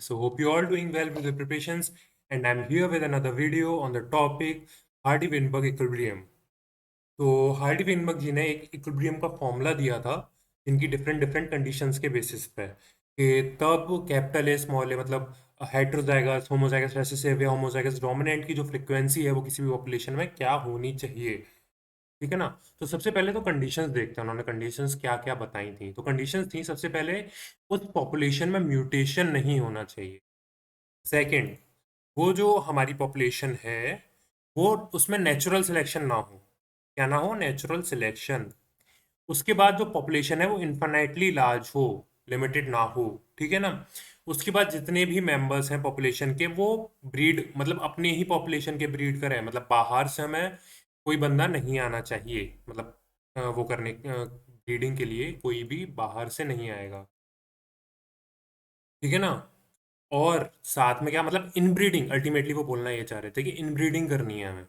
So hope you all doing well with your preparations, and I'm here with another video on the topic Hardy-Weinberg equilibrium. तो Hardy Weinberg जी ने एक equilibrium का formula दिया था जिनकी different different conditions के basis पे कि तब कैपिटल ए स्मॉल ए मतलब हेटेरोजाइगस होमोजाइगस रिसेसिव या होमोजाइगस डोमिनेंट की जो फ्रीक्वेंसी है वो किसी भी पॉपुलेशन में क्या होनी चाहिए। ठीक है ना। तो सबसे पहले तो कंडीशंस देखते हैं उन्होंने कंडीशंस क्या क्या बताई थी। तो कंडीशंस थी सबसे पहले उस पॉपुलेशन में म्यूटेशन नहीं होना चाहिए। सेकंड, वो जो हमारी पॉपुलेशन है वो उसमें नेचुरल सिलेक्शन ना हो। क्या ना हो? Natural selection. उसके बाद जो पॉपुलेशन है वो इन्फाइनाइटली लार्ज हो, लिमिटेड ना हो। ठीक है ना। उसके बाद जितने भी मेंबर्स हैं पॉपुलेशन के वो ब्रीड मतलब अपने ही पॉपुलेशन के ब्रीड करें, मतलब बाहर से हमें कोई बंदा नहीं आना चाहिए, मतलब वो करने ब्रीडिंग के लिए कोई भी बाहर से नहीं आएगा। ठीक है ना। और साथ में क्या मतलब इनब्रीडिंग, अल्टीमेटली वो बोलना ये चाह रहे थे कि इनब्रीडिंग करनी है हमें।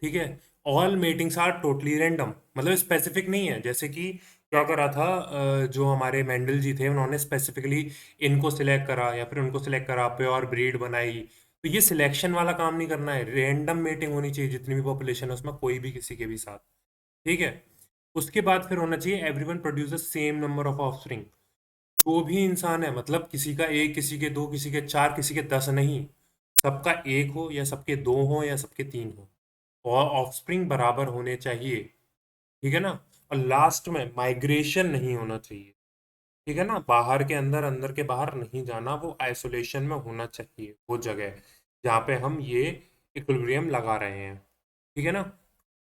ठीक है। All meetings are totally random, मतलब स्पेसिफिक नहीं है। जैसे कि क्या करा था जो हमारे मेंडल जी थे उन्होंने स्पेसिफिकली इनको सिलेक्ट करा या फिर उनको सिलेक्ट करा, प्योर ब्रीड बनाई। तो ये सिलेक्शन वाला काम नहीं करना है, रैंडम मीटिंग होनी चाहिए जितनी भी पॉपुलेशन है उसमें कोई भी किसी के भी साथ। ठीक है। उसके बाद फिर होना चाहिए everyone produce the same number of offspring. जो भी इंसान है मतलब किसी का एक, किसी के दो, किसी के चार, किसी के 10 नहीं, सबका एक हो या सबके दो हो या सबके तीन हो, और ऑफस्प्रिंग बराबर होने चाहिए। ठीक है ना। और लास्ट में माइग्रेशन नहीं होना चाहिए। ठीक है ना। बाहर के अंदर, अंदर के बाहर नहीं जाना, वो आइसोलेशन में होना चाहिए वो जगह जहाँ पे हम ये इक्विलिब्रियम लगा रहे हैं। ठीक है ना।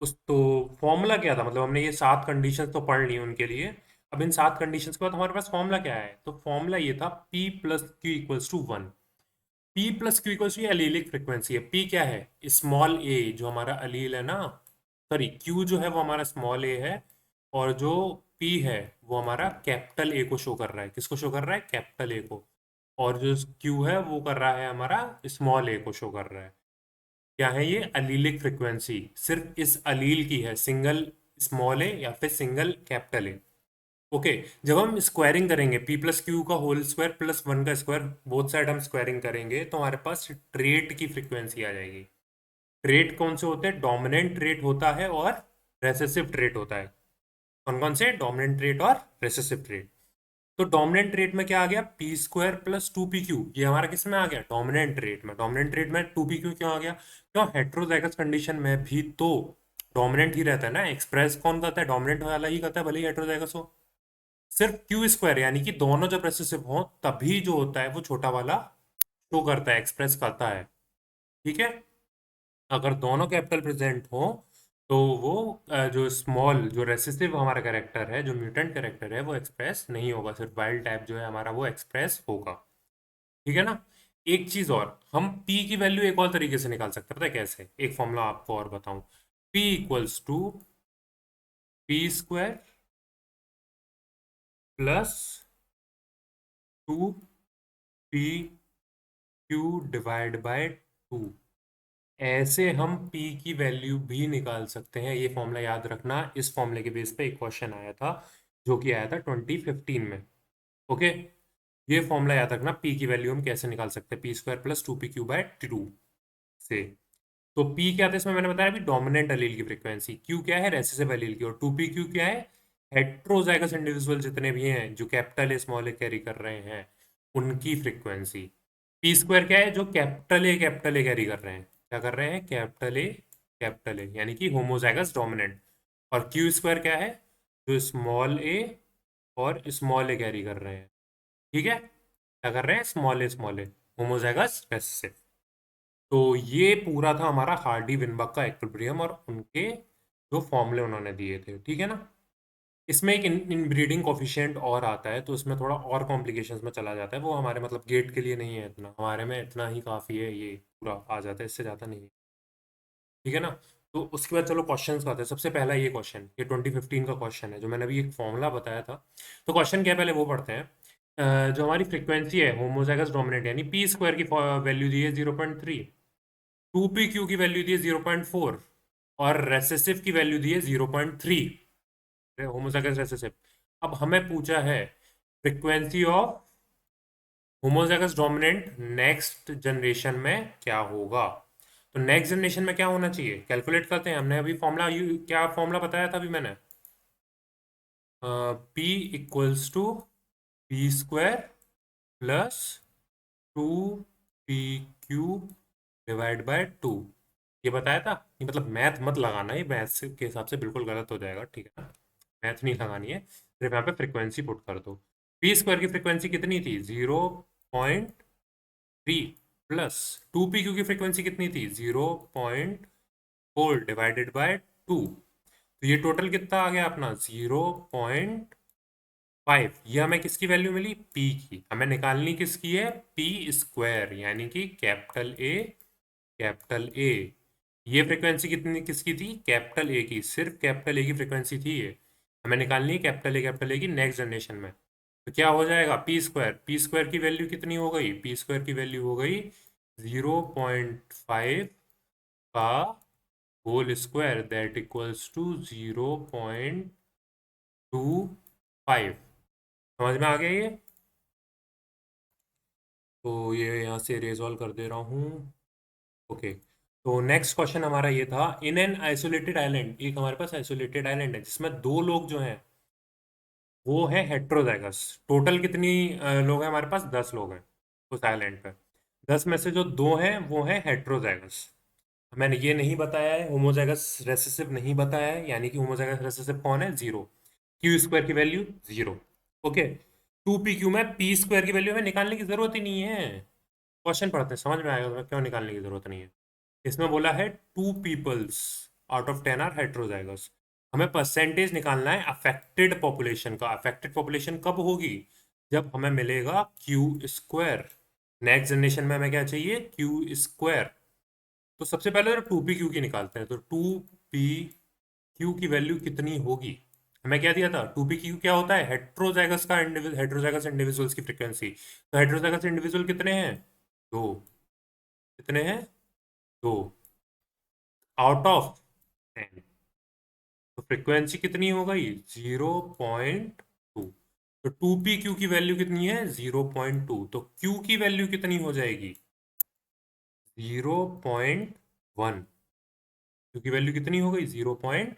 उस तो फॉर्मूला क्या था, मतलब हमने ये 7 कंडीशंस तो पढ़ ली उनके लिए। अब इन 7 कंडीशंस के बाद हमारे पास फॉर्मूला क्या है, तो फॉर्मूला ये था P plus q equals to 1। P plus q equals to allelic frequency है। P क्या है? स्मॉल ए जो हमारा अलील है ना, सॉरी Q जो है वो हमारा स्मॉल ए है, और जो P है वो हमारा कैपिटल ए को शो कर रहा है। किसको शो कर रहा है? कैपिटल ए को। और जो Q है वो कर रहा है हमारा स्मॉल ए को शो कर रहा है। क्या है ये? अलीलिक फ्रिक्वेंसी सिर्फ इस अलील की है, सिंगल स्मॉल ए या फिर सिंगल कैपिटल ए। ओके। जब हम स्क्वायरिंग करेंगे पी प्लस क्यू का होल स्क्वायर प्लस 1 का स्क्वायर, बोथ साइड हम स्क्वायरिंग करेंगे तो हमारे पास ट्रेट की फ्रीक्वेंसी आ जाएगी। ट्रेट कौन से होते हैं? डोमिनेंट ट्रेट होता है और रेसेसिव ट्रेट होता है। कौन कौन से? डोमिनेंट ट्रेट और रेसेसिव ट्रेट। तो डोमिनेंट रेट में क्या आ गया? P square plus 2pq। ये हमारा किस में आ गया? डोमिनेंट रेट में। डोमिनेंट रेट में 2pq क्यों आ गया? क्यों? हेट्रोजाइगस कंडीशन में भी तो डोमिनेंट ही रहता है ना। एक्सप्रेस कौन करता है? डोमिनेंट वाला ही करता है, भले ही हेट्रोजाइगस हो। सिर्फ क्यू स्क्वायर यानी कि दोनों जब रेसेसिव हो तभी जो होता है वो छोटा वाला शो करता है, एक्सप्रेस करता है। ठीक है। अगर दोनों कैपिटल प्रेजेंट हो तो वो जो स्मॉल जो रेसेसिव हमारा कैरेक्टर है, जो म्यूटेंट कैरेक्टर है, वो एक्सप्रेस नहीं होगा। सिर्फ वाइल्ड टाइप जो है हमारा वो एक्सप्रेस होगा। ठीक है ना। एक चीज और, हम p की वैल्यू एक और तरीके से निकाल सकते हैं। पता है कैसे? एक फॉर्मूला आपको और बताऊं। p equals to p square plus 2pq divide by 2। ऐसे हम p की वैल्यू भी निकाल सकते हैं। ये फॉर्मूला याद रखना, इस फॉर्मूले के बेस पे एक क्वेश्चन आया था जो कि आया था 2015 में। ओके। ये फॉर्मूला याद रखना, p की वैल्यू हम कैसे निकाल सकते हैं, P square plus 2pq bye 2 से। तो p क्या था इसमें? मैंने बताया अभी, डोमिनेंट एलील की फ्रीक्वेंसी। q क्या है? रेसेसिव एलील की। और 2pq क्या है? हेट्रोजाइगस इंडिविजुअल जितने भी हैं जो capital A small A carry कर रहे हैं उनकी फ्रीक्वेंसी। पी स्क्वायर क्या है? जो कैपिटल ए कैरी कर रहे हैं। क्या कर रहे हैं? कैपिटल ए यानी कि होमोजाइगस डोमिनेंट। और क्यू स्क्वायर क्या है? जो स्मॉल ए और स्मॉल ए कैरी कर रहे हैं। ठीक है। क्या कर रहे हैं? स्मॉल ए होमोजाइगस रेसेसिव। तो ये पूरा था हमारा हार्डी विनबर्ग का इक्विलिब्रियम और उनके जो फॉर्मूले उन्होंने दिए थे। ठीक है ना। इसमें एक इनब्रीडिंग कोफिशिएंट और आता है तो इसमें थोड़ा और कॉम्प्लिकेशंस में चला जाता है। वो हमारे मतलब गेट के लिए नहीं है, इतना हमारे में इतना ही काफ़ी है, ये पूरा आ जाता है, इससे ज़्यादा नहीं है। ठीक है ना। तो उसके बाद चलो क्वेश्चंस का आते हैं। सबसे पहला ये क्वेश्चन, ये 2015 का क्वेश्चन है जो मैंने अभी एक फॉर्मूला बताया था। तो क्वेश्चन क्या है पहले वो पढ़ते हैं। जो हमारी फ्रीक्वेंसी है होमोजाइगस डोमिनेंट यानी पी स्क्वायर की वैल्यू दी है 0.3, 2pq की वैल्यू दी है 0.4, और रेसेसिव की वैल्यू दी है 0.3, होमोजाइगस रेसेसिव। अब हमें पूछा है frequency of homozygous dominant next generation में क्या होगा? तो नेक्स्ट जनरेशन में क्या होना चाहिए, कैलकुलेट करते हैं। हमने अभी फॉर्मूला क्या फॉर्मूला बताया था अभी मैंने, P equals to p square plus 2 PQ divide by 2, ये बताया था। ये मतलब मैथ मत लगाना, ये मैथ के हिसाब से बिल्कुल गलत हो जाएगा, ठीक है ना। मैथ नहीं लगानी है, सिर्फ यहाँ पे फ्रिक्वेंसी पुट कर दो। पी स्क्वायर की फ्रिक्वेंसी कितनी थी, 0.3 प्लस 2 PQ की फ्रिक्वेंसी कितनी थी, 0.4 डिवाइडेड बाय 2। तो ये टोटल कितना आ गया अपना, 0.5। ये हमें किसकी वैल्यू मिली, पी की। हमें निकालनी किसकी है, पी स्क्वायर, यानी कि कैपिटल ए, कैपिटल ए। ये फ्रिक्वेंसी कितनी किसकी थी, कैपिटल ए की, सिर्फ कैपिटल ए की फ्रिक्वेंसी थी ये। हमें निकालनी है कैपिटल ए की नेक्स्ट जनरेशन में। तो क्या हो जाएगा, पी स्क्वायर की वैल्यू कितनी हो गई, पी स्क्वायर की वैल्यू हो गई 0.5 का whole square, that equals to 0.25। समझ में आ गया ये? तो ये यहाँ से रिजॉल्व कर दे रहा हूँ। ओके, तो नेक्स्ट क्वेश्चन हमारा ये था, इन एन आइसोलेटेड आइलैंड, एक हमारे पास आइसोलेटेड आइलैंड है जिसमें दो लोग जो हैं वो है हेट्रोजाइगस। टोटल कितनी लोग हैं हमारे पास, 10 लोग हैं उस आइलैंड पे। 10 में से जो दो हैं वो हैं हेट्रोजाइगस। मैंने ये नहीं बताया है, होमोजाइगस रेसेसिव नहीं बताया है, यानी कि होमोजाइगस रेसेसिव कौन है, जीरो। क्यू स्क्वायर की वैल्यू जीरो। ओके, 2 PQ में पी स्क्वायर की वैल्यू हमें निकालने की जरूरत ही नहीं है। क्वेश्चन पढ़ते हैं, समझ में आएगा क्यों निकालने की जरूरत नहीं है। इसमें बोला है 2 peoples out of 10 are heterozygous. हमें परसेंटेज निकालना है अफेक्टेड पॉपुलेशन का। अफेक्टेड पॉपुलेशन कब होगी, जब हमें मिलेगा क्यू स्क्वायर। नेक्स्ट जनरेशन में हमें क्या चाहिए, क्यू स्क्वायर। तो सबसे पहले तो 2 PQ की निकालते हैं। तो 2 PQ की वैल्यू कितनी होगी, हमें क्या दिया था, 2 PQ क्या होता है, हेट्रोजाइगस का हेट्रोजाइगस इंडिविजुअल्स की फ्रीक्वेंसी। तो हेट्रोजाइगस इंडिविजुअल कितने हैं, दो। कितने हैं, दो, आउट ऑफ 10। तो फ्रीक्वेंसी कितनी हो गई, 0.2। तो 2 PQ की वैल्यू कितनी है, 0.2। तो Q की वैल्यू कितनी हो जाएगी, 0.1। Q की वैल्यू कितनी हो गई, 0.1।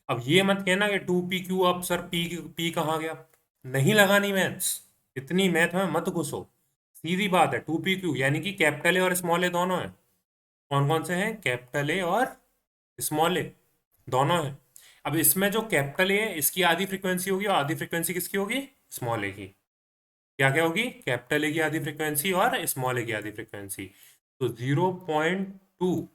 अब ये मत कहना कि 2 PQ, अब सर पी कहाँ गया। नहीं लगानी मैथ्स, इतनी मैथ में मत घुसो। सीधी बात है, 2 PQ यानी कि कैपिटल ए और स्मॉल ए दोनों है। कौन कौन से हैं, कैपिटल ए और स्मॉल ए दोनों है। अब इसमें जो कैपिटल ए है इसकी आधी फ्रीक्वेंसी होगी, और आधी फ्रीक्वेंसी किसकी होगी, स्मॉल ए की। क्या क्या होगी, कैपिटल ए की आधी फ्रीक्वेंसी और स्मॉल ए की आधी फ्रीक्वेंसी। तो 0.2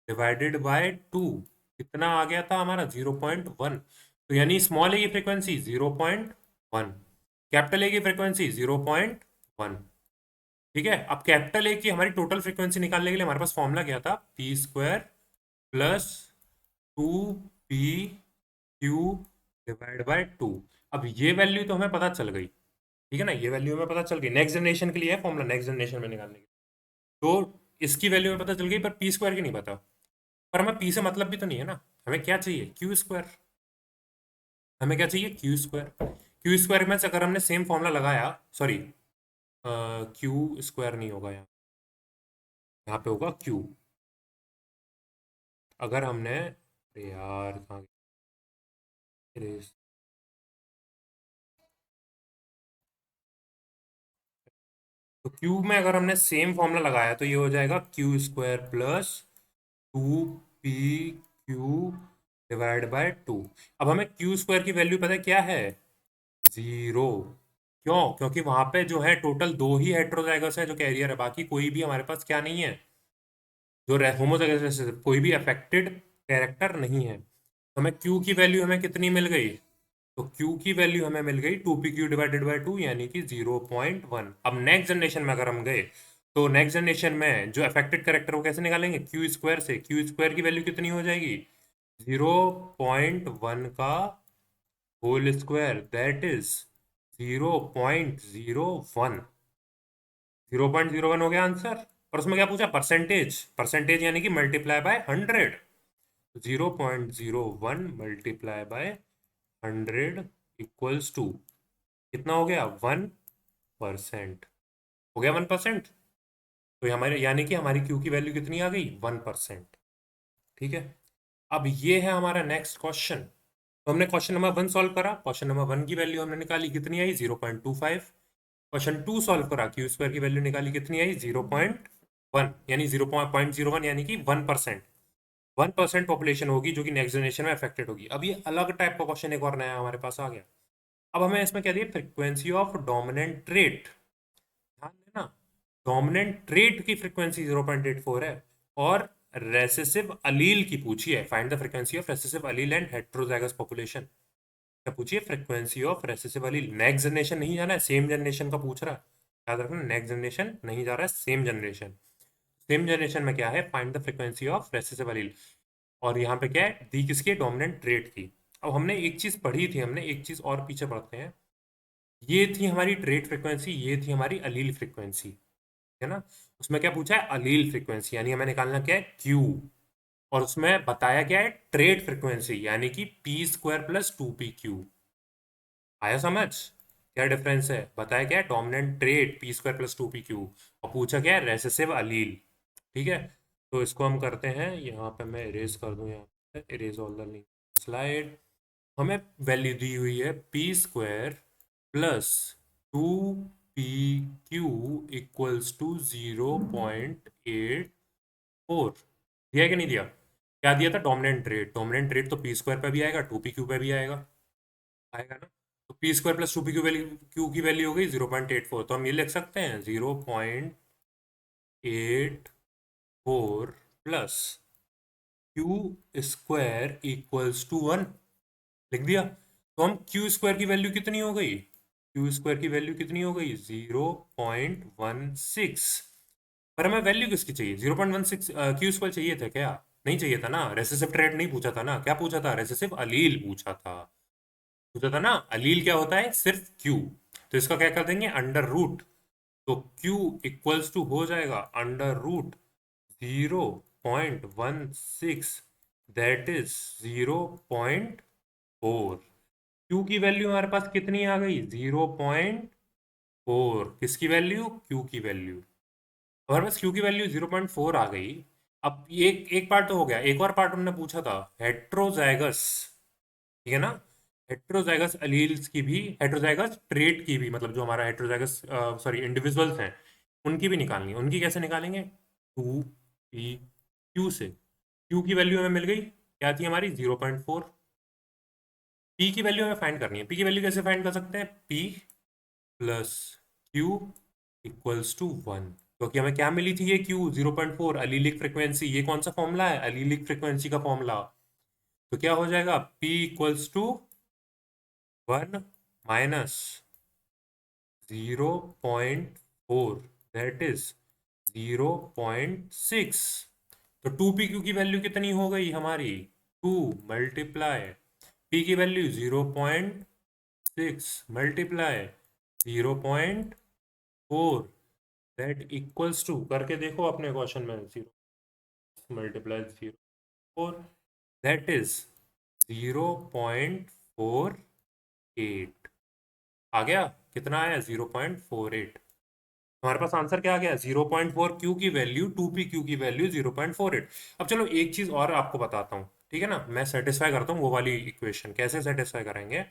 डिवाइडेड बाय 2 कितना आ गया था हमारा, 0.1। तो यानी स्मॉल ए की फ्रीक्वेंसी 0.1, कैपिटल ए की फ्रीक्वेंसी 0.1। ठीक है, अब कैपिटल ए की हमारी टोटल फ्रीक्वेंसी निकालने के लिए हमारे पास फॉर्मूला क्या था, P square plus 2 PQ divide by 2। अब ये वैल्यू तो हमें पता चल गई, ठीक है ना, ये वैल्यू हमें पता चल गई। नेक्स्ट जनरेशन के लिए है फॉर्मूला, नेक्स्ट जनरेशन में निकालने के लिए। तो इसकी वैल्यू हमें पता चल गई, पर पी स्क्वायर की नहीं पता। पर हमें पी से मतलब भी तो नहीं है ना, हमें क्या चाहिए, क्यू स्क्वायर। हमें क्या चाहिए, क्यू स्क्वायर। क्यू स्क्वायर में से अगर हमने सेम फॉर्मूला लगाया, सॉरी, क्यू स्क्वायर नहीं होगा यहाँ, यहाँ पे होगा क्यू। अगर हमने, अरे यार कहाँ गई? तो क्यूब में अगर हमने सेम फॉर्मूला लगाया तो ये हो जाएगा Q square plus 2 PQ divide by 2। अब हमें क्यू स्क्वायर की वैल्यू पता है क्या है, जीरो। क्यों, क्योंकि वहां पे जो है टोटल दो ही हेट्रोजाइगस है जो कैरियर है, बाकी कोई भी हमारे पास क्या नहीं है, जो होमोजाइगस है, कोई भी अफेक्टेड कैरेक्टर नहीं है। तो हमें क्यू की वैल्यू हमें कितनी मिल गई, तो Q की वैल्यू हमें मिल गई 2 PQ डिवाइडेड बाई 2, यानी कि 0.1। अब नेक्स्ट जनरेशन में अगर हम गए, तो नेक्स्ट जनरेशन में जो अफेक्टेड करेक्टर वो कैसे निकालेंगे, क्यू स्क्वायर से। क्यू स्क्वायर की वैल्यू कितनी हो जाएगी, 0.1 का होल स्क्वायर, दैट इज 0.01। 0.01 हो गया आंसर। और उसमें क्या पूछा, परसेंटेज। परसेंटेज यानी कि multiply by 100। 0.01 multiply by 100 equals to कितना हो गया, 1 1%। हो गया 1%। तो ये हमारे यानी कि हमारी क्यू की वैल्यू कितनी आ गई? 1%। ठीक है। अब ये है हमारा नेक्स्ट क्वेश्चन। तो हमने क्वेश्चन नंबर 1 सॉल्व करा। क्वेश्चन नंबर 1 की वैल्यू हमने निकाली, कितनी आई? 0.25। क्वेश्चन 2 सॉल्व करा, क्यू स्क्वायर की वैल्यू निकाली, कितनी आई? 0.1, यानी 0.01, यानी कि 1%। 1% पॉपुलेशन होगी जो कि नेक्स्ट जनरेशन में अफेक्टेड होगी। अब ये अलग टाइप का क्वेश्चन एक और नया हमारे पास आ गया। अब हमें इसमें क्या दिया? Frequency of dominant trait. ध्यान देना, डोमिनेंट ट्रेट की फ्रीक्वेंसी 0.84 है, और रेसेसिव अलील की पूछी है। Find the frequency of recessive allele and heterozygous population. क्या पूछिए? Frequency of recessive allele. Next generation नहीं जाना है, सेम जनरेशन का पूछ रहा है। याद रखना, नेक्स्ट जनरेशन नहीं जा रहा है, सेम जनरेशन। सेम जनरेशन में क्या है? Find the frequency of recessive allele. और यहाँ पे क्या है? दी किसकी? डोमिनेंट ट्रेट की। अब हमने एक चीज पढ़ी थी, हमने एक चीज और पीछे पढ़ते हैं। ये थी हमारी ट्रेट फ्रीक्वेंसी, ये थी हमारी अलील फ्रीक्वेंसी, है ना। उसमें क्या पूछा है? अलील फ्रीक्वेंसी, यानी हमें निकालना क्या है? क्यू। और उसमें बताया क्या है? ट्रेट फ्रीक्वेंसी, यानी कि पी स्क्वायर प्लस 2pq। आया समझ? क्या डिफरेंस है? बताया क्या है? Dominant trait P square plus 2pq, और पूछा क्या है? रेसेसिव अलील। ठीक है। तो इसको हम करते हैं, यहाँ पे मैं इरेज कर दूं, यहाँ पे इरेज ऑल द स्लाइड। हमें वैल्यू दी हुई है p square plus 2pq equals to 0.84। दिया है कि नहीं दिया? क्या दिया था? Dominant rate. डोमिनेंट रेट तो पी स्क्वायर पे भी आएगा, 2pq पे भी आएगा, आएगा ना। तो p square plus 2pq value, Q की वैल्यू हो गई 0.84। तो हम ये लिख सकते हैं 0.84 plus q square equals to 1। लिख दिया। तो हम क्यू स्क्वायर की वैल्यू कितनी हो गई? क्यू स्क्वायर की वैल्यू कितनी हो गई? 0.16। पर हमें वैल्यू किसकी चाहिए? 0.16 क्यू स्क्वायर चाहिए था क्या? नहीं चाहिए था ना। रेसेसिव ट्रेट नहीं पूछा था ना। क्या पूछा था? रेसेसिव अलील पूछा था। पूछा था ना। अलील क्या होता है? सिर्फ क्यू। तो इसका क्या कर देंगे? Under root. तो क्यू इक्वल्स टू हो जाएगा under root 0.16, that is 0.4। Q की वैल्यू हमारे पास कितनी आ गई? 0.4। किसकी वैल्यू? क्यू की वैल्यू। हमारे पास क्यू की वैल्यू 0.4 आ गई। अब एक एक पार्ट तो हो गया, एक और पार्ट उन्होंने पूछा था हेट्रोजाइगस। ठीक है ना। हेट्रोजाइगस अलील्स की भी, हेट्रोजाइगस ट्रेट की भी, मतलब जो हमारा हेट्रोजाइगस सॉरी इंडिविजुअल्स हैं, उनकी भी निकालनी है। उनकी कैसे निकालेंगे? 2pq से। क्यू की वैल्यू हमें मिल गई, क्या थी हमारी? 0.4। पी की वैल्यू हमें फाइंड करनी है। पी की वैल्यू कैसे फाइंड कर सकते हैं? P plus q equals to 1। क्योंकि हमें क्या मिली थी? ये क्यू 0.4 अलीलिक फ्रिक्वेंसी। ये कौन सा फॉर्मूला है? अलीलिक फ्रिक्वेंसी का फॉर्मूला। तो क्या हो जाएगा? P equals to 1 minus 0.4, that is 0.6। तो 2pq की वैल्यू कितनी हो गई हमारी? 2 मल्टीप्लाई पी की value 0.6 multiply 0.4, that equals to, करके देखो अपने क्वेश्चन में, 0 मल्टीप्लाई 0.4, दैट इज 0.48। आ गया? कितना आया? 0.48। हमारे पास आंसर क्या आ गया? 0.4 क्यू की वैल्यू, 2pq की वैल्यू 0.48। अब चलो एक चीज और आपको बताता हूँ, ठीक है ना। मैं सेटिस्फाई करता हूँ वो वाली इक्वेशन। कैसे सेटिस्फाई करेंगे?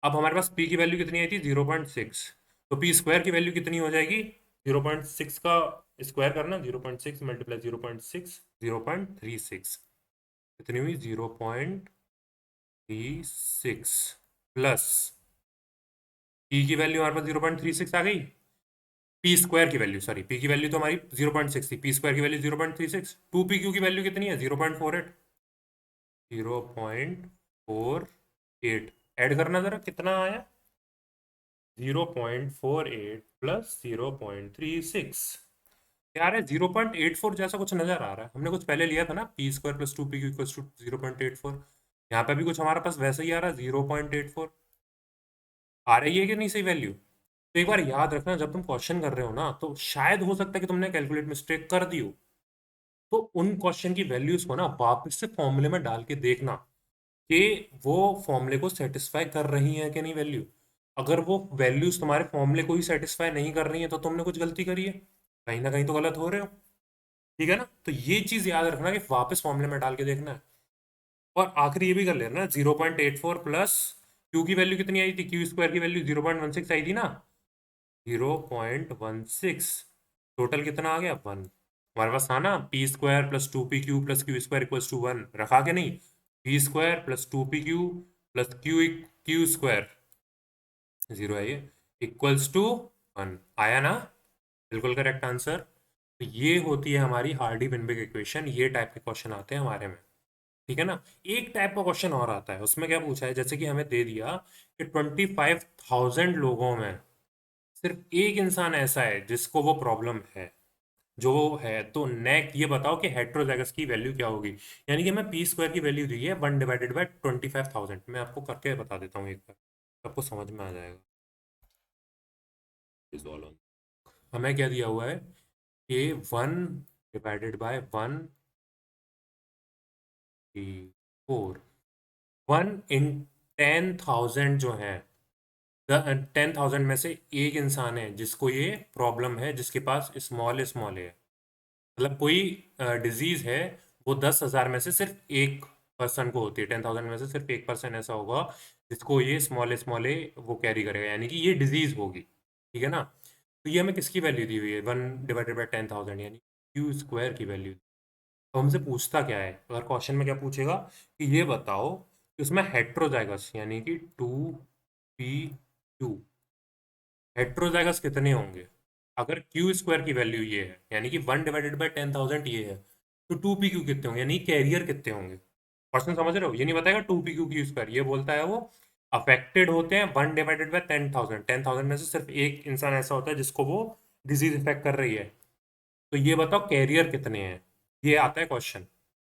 अब हमारे पास p की वैल्यू कितनी आई थी? 0.6। तो p स्क्वायर की वैल्यू कितनी हो जाएगी? 0.6 का स्क्वायर करना, 0.6 मल्टीप्लाई 0.6, 0.36। कितनी हुई? 0.36 प्लस p की वैल्यू हमारे पास 0.36 आ गई। पी स्क्वायर की वैल्यू, सॉरी, पी की वैल्यू तो हमारी 0.6 थी, पी स्क्वायर की वैल्यू 0.36। 2pq की वैल्यू कितनी है? 0.48। 0.48 ऐड करना जरा, कितना आया? 0.48 प्लस 0.36। यार है 0.84 जैसा कुछ नजर आ रहा है। हमने कुछ पहले लिया था ना, p square plus 2pq equals to 0.84। यहाँ पे भी कुछ हमारे पास वैसा ही आ रहा है, 0.84। आ रही है कि नहीं सही वैल्यू? तो एक बार याद रखना, जब तुम क्वेश्चन कर रहे हो ना, तो शायद हो सकता है कि तुमने कैलकुलेट मिस्टेक कर दी हो। तो उन क्वेश्चन की वैल्यूज को ना वापस से फॉर्मूले में डाल के देखना कि वो फॉर्मूले को सेटिस्फाई कर रही है कि नहीं वैल्यू। अगर वो वैल्यूज तुम्हारे फॉर्मूले को ही सेटिस्फाई नहीं कर रही है तो तुमने कुछ गलती करी है, कहीं ना कहीं तो गलत हो रहे हो। ठीक है ना, तो ये चीज याद रखना कि वापस फॉर्मूले में डाल के देखना है। और आखिरी ये भी कर लेना, 0.84 प्लस क्यू की वैल्यू कितनी आई थी, क्यू स्क्वायर की वैल्यू 0.16 आई थी ना, 0.16, टोटल कितना आ गया 1। हमारे पास था ना p square plus 2 p q plus q square equals to 1, रखा के नहीं, p square plus 2 p q plus q q square, 0 है ये, इक्वल्स टू 1, आया ना, बिल्कुल करेक्ट आंसर। तो ये होती है हमारी हार्डी विनबिग इक्वेशन, ये टाइप के क्वेश्चन आते हैं हमारे में। ठीक है ना। एक टाइप का क्वेश्चन और आता है, उसमें क्या पूछा है, जैसे कि हमें दे दिया कि 25,000 लोगों में सिर्फ एक इंसान ऐसा है जिसको वो प्रॉब्लम है, जो है, तो नेक ये बताओ कि हेट्रोजाइगस की वैल्यू क्या होगी। यानी कि मैं पी स्क्वायर की वैल्यू दी है 1/25,000, मैं आपको करके बता देता हूँ एक बार, आपको समझ में आ जाएगा। हमें क्या दिया हुआ है कि 1/1, 1 इन 10,000 जो है, 10,000 में से एक इंसान है जिसको ये प्रॉब्लम है, जिसके पास स्मॉल स्मॉल है, मतलब कोई डिजीज है, वो 10,000 में से सिर्फ एक पर्सन को होती है, 10,000 में से सिर्फ एक पर्सन ऐसा होगा जिसको ये स्मॉल स्मॉल ए वो कैरी करेगा, यानी कि ये डिजीज होगी। ठीक है ना। तो ये हमें किसकी वैल्यू दी हुई है, 1/10,000, यानी क्यू स्क्वायर की वैल्यू। तो हमसे पूछता क्या है, अगर क्वेश्चन में क्या पूछेगा कि ये बताओ कि उसमें हेट्रोजाइगस यानी कि 2 पी क्यू, हेट्रोजाइगस कितने होंगे। अगर क्यू स्क्वायर की वैल्यू ये है, यानी कि 1/10,000 ये है, तो 2 पी क्यू कितने होंगे, यानी कैरियर कितने होंगे। क्वेश्चन समझ रहे हो, ये नहीं बताएगा 2 पी क्यू क्यू स्क्वायर, ये बोलता है वो अफेक्टेड होते हैं 1/10,000, 10,000 में से सिर्फ एक इंसान ऐसा होता है जिसको वो डिजीज इफेक्ट कर रही है, तो ये बताओ कैरियर कितने हैं, ये आता है क्वेश्चन।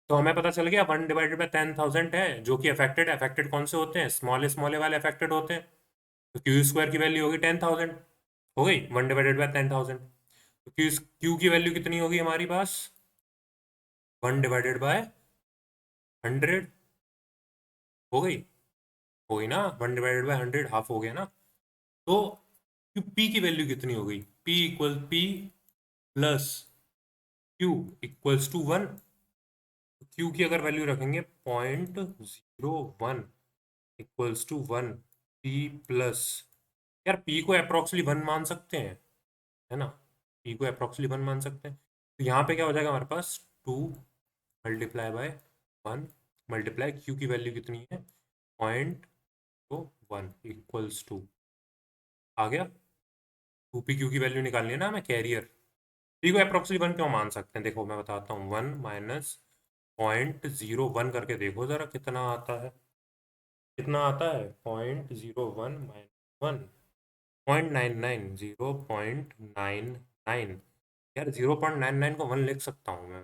तो हमें पता चल गया 1/10,000 है जो कि अफेक्टेड, अफेक्टेड कौन से होते हैं, स्मॉल स्मॉल वाले अफेक्टेड होते हैं, तो क्यू स्क्वायर की वैल्यू होगी 10,000, हो गई 1/10,000। तो क्यू की वैल्यू कितनी होगी हमारी पास, 1/100, हो गई, हो गई ना, 1/100 हाफ हो गया ना। तो पी की वैल्यू कितनी हो गई, p plus q equals to 1। Q की अगर वैल्यू रखेंगे 0.01 इक्वल्स टू 1, पी प्लस, यार पी को अप्रोक्सली 1 मान सकते हैं, है ना, पी को अप्रोक्सली 1 मान सकते हैं, तो यहाँ पे क्या हो जाएगा हमारे पास 2 × 1 मल्टीप्लाई क्यू की वैल्यू कितनी है, 0.1 इक्वल्स टू, आ गया। 2 पी क्यू की वैल्यू निकालनी है ना हमें, कैरियर। पी को अप्रोक्सली 1 क्यों मान सकते हैं, देखो मैं बताता हूँ, 1 माइनस 0.01 करके देखो जरा कितना आता है, कितना आता है, 0.01 माइनस 1, 0.99, 0.99, यार 0.99 को 1 लिख सकता हूँ मैं,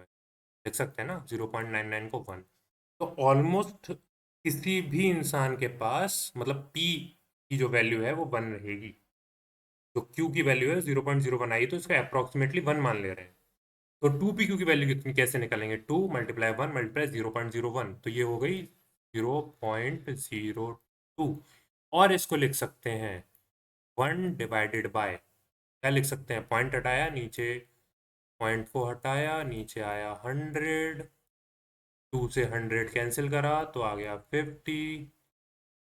लिख सकते हैं ना 0.99 को 1। तो ऑलमोस्ट किसी भी इंसान के पास मतलब पी की जो वैल्यू है वो 1 रहेगी, तो क्यू की वैल्यू है 0.01 आई, तो इसका अप्रोक्सीमेटली 1 मान ले रहे हैं। तो 2 पी क्यू की वैल्यू कितनी कैसे निकालेंगे, 2 × 1 × 0.01, तो ये हो गई 0.02, और इसको लिख सकते हैं 1/, क्या लिख सकते हैं, पॉइंट हटाया नीचे, पॉइंट को हटाया नीचे आया 100, 2 से 100 कैंसिल करा तो आ गया 50,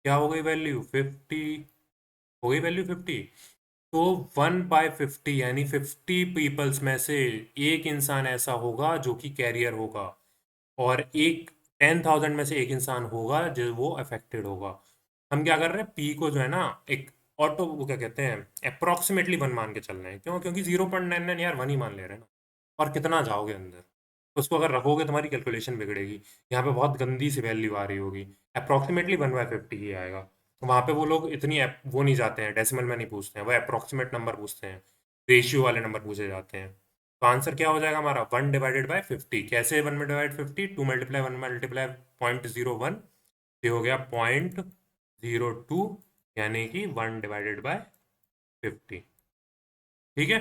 क्या हो गई वैल्यू 50, हो गई वैल्यू 50। तो 1/50 यानी 50 पीपल्स में से एक इंसान ऐसा होगा जो कि कैरियर होगा, और एक 10,000 में से एक इंसान होगा जो वो अफेक्टेड होगा। हम क्या कर रहे हैं, पी को जो है ना एक ऑटो वो क्या कहते हैं अप्रोक्सीमेटली 1 मान के चल रहे हैं, क्यों, क्योंकि 0.99 यार 1 ही मान ले रहे हैं ना, और कितना जाओगे अंदर, उसको अगर रखोगे तुम्हारी कैलकुलेशन बिगड़ेगी, यहाँ पे बहुत गंदी सी वैल्यू आ रही होगी, अप्रोक्सीमेटली 1/50 ही आएगा। वहाँ पे वो लोग इतनी वो नहीं जाते हैं, डेसिमल में नहीं पूछते हैं, वो अप्रोक्सीमेट नंबर पूछते हैं, रेशियो वाले नंबर पूछे जाते हैं। तो आंसर क्या हो जाएगा हमारा, 1/50, कैसे 1/50, 2 × 1 × 0.01, ये हो गया 0.02, यानी कि 1/50। ठीक है,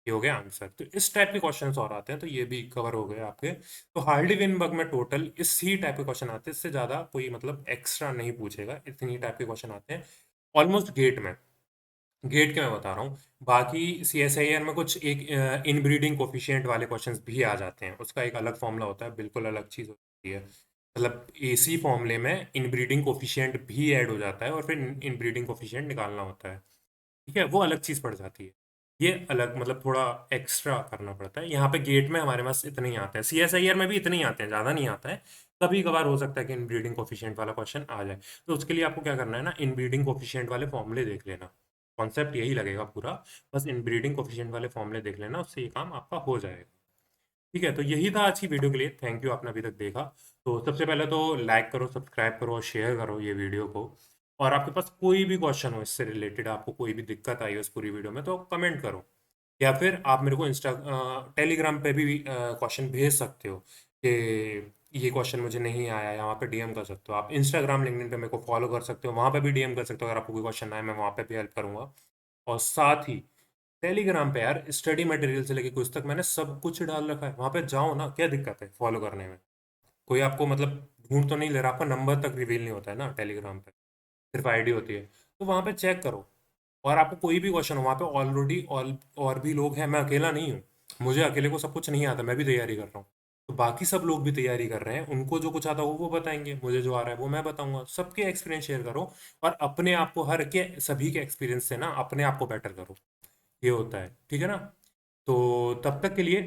ये हो गया आंसर। तो इस टाइप के क्वेश्चंस और आते हैं, तो ये भी कवर हो गए आपके। तो हार्डी विनबर्ग में टोटल इसी टाइप के क्वेश्चन आते हैं, इससे ज़्यादा कोई मतलब एक्स्ट्रा नहीं पूछेगा, इतनी टाइप के क्वेश्चन आते हैं ऑलमोस्ट गेट में। गेट के मैं बता रहा हूँ। बाकी CSIR में कुछ एक इनब्रीडिंग कोफिशिएंट वाले क्वेश्चंस भी आ जाते हैं, उसका एक अलग फॉर्मूला होता है, बिल्कुल अलग चीज़ होती है। मतलब AC फॉर्मूले में इनब्रीडिंग कोफिशिएंट भी ऐड हो जाता है और फिर इनब्रीडिंग कोफिशिएंट निकालना होता है। ठीक है, वो अलग चीज़ पड़ जाती है। ये अलग मतलब थोड़ा एक्स्ट्रा करना पड़ता है। यहाँ पे गेट में हमारे पास इतने ही आते हैं, CSIR में भी इतने ही आते हैं, ज़्यादा नहीं आता है। कभी कभार हो सकता है कि इनब्रीडिंग कोफिशिएंट वाला क्वेश्चन आ जाए, तो उसके लिए आपको क्या करना है ना, इनब्रीडिंग कोफिशिएंट वाले फॉर्मूले देख लेना। कॉन्सेप्ट यही लगेगा पूरा, बस इनब्रीडिंग कोफिशिएंट वाले फॉर्मूले देख लेना, उससे ये काम आपका हो जाएगा। ठीक है, तो यही था आज की वीडियो के लिए। थैंक यू, आपने अभी तक देखा। तो सबसे पहले तो लाइक करो, सब्सक्राइब करो और शेयर करो ये वीडियो को। और आपके पास कोई भी क्वेश्चन हो इससे रिलेटेड, आपको कोई भी दिक्कत आई हो इस पूरी वीडियो में, तो कमेंट करो। या फिर आप मेरे को टेलीग्राम पे भी क्वेश्चन भेज सकते हो कि ये क्वेश्चन मुझे नहीं आया, या वहाँ पे DM कर सकते हो। आप इंस्टाग्राम, लिंक्डइन पे मेरे को फॉलो कर सकते हो, वहाँ पे भी DM कर सकते हो। अगर आपको कोई क्वेश्चन आए, मैं वहाँ पे भी हेल्प करूँगा। और साथ ही टेलीग्राम पे यार स्टडी मटेरियल से लेके कुछ तक मैंने सब कुछ डाल रखा है, वहां पे जाओ ना, क्या दिक्कत है फॉलो करने में। कोई आपको मतलब ढूंढ तो नहीं ले रहा, आपका नंबर तक रिवील नहीं होता है ना टेलीग्राम पे, सिर्फ ID होती है। तो वहां पे चेक करो। और आपको कोई भी क्वेश्चन हो, वहां पे ऑलरेडी और भी लोग हैं, मैं अकेला नहीं हूँ। मुझे अकेले को सब कुछ नहीं आता, मैं भी तैयारी कर रहा हूँ। तो बाकी सब लोग भी तैयारी कर रहे हैं, उनको जो कुछ आता हो वो बताएंगे, मुझे जो आ रहा है वो मैं बताऊंगा। सबके एक्सपीरियंस शेयर करो, और अपने आप को हर के सभी के एक्सपीरियंस से ना अपने आप को बेटर करो। ये होता है, ठीक है ना। तो तब तक के लिए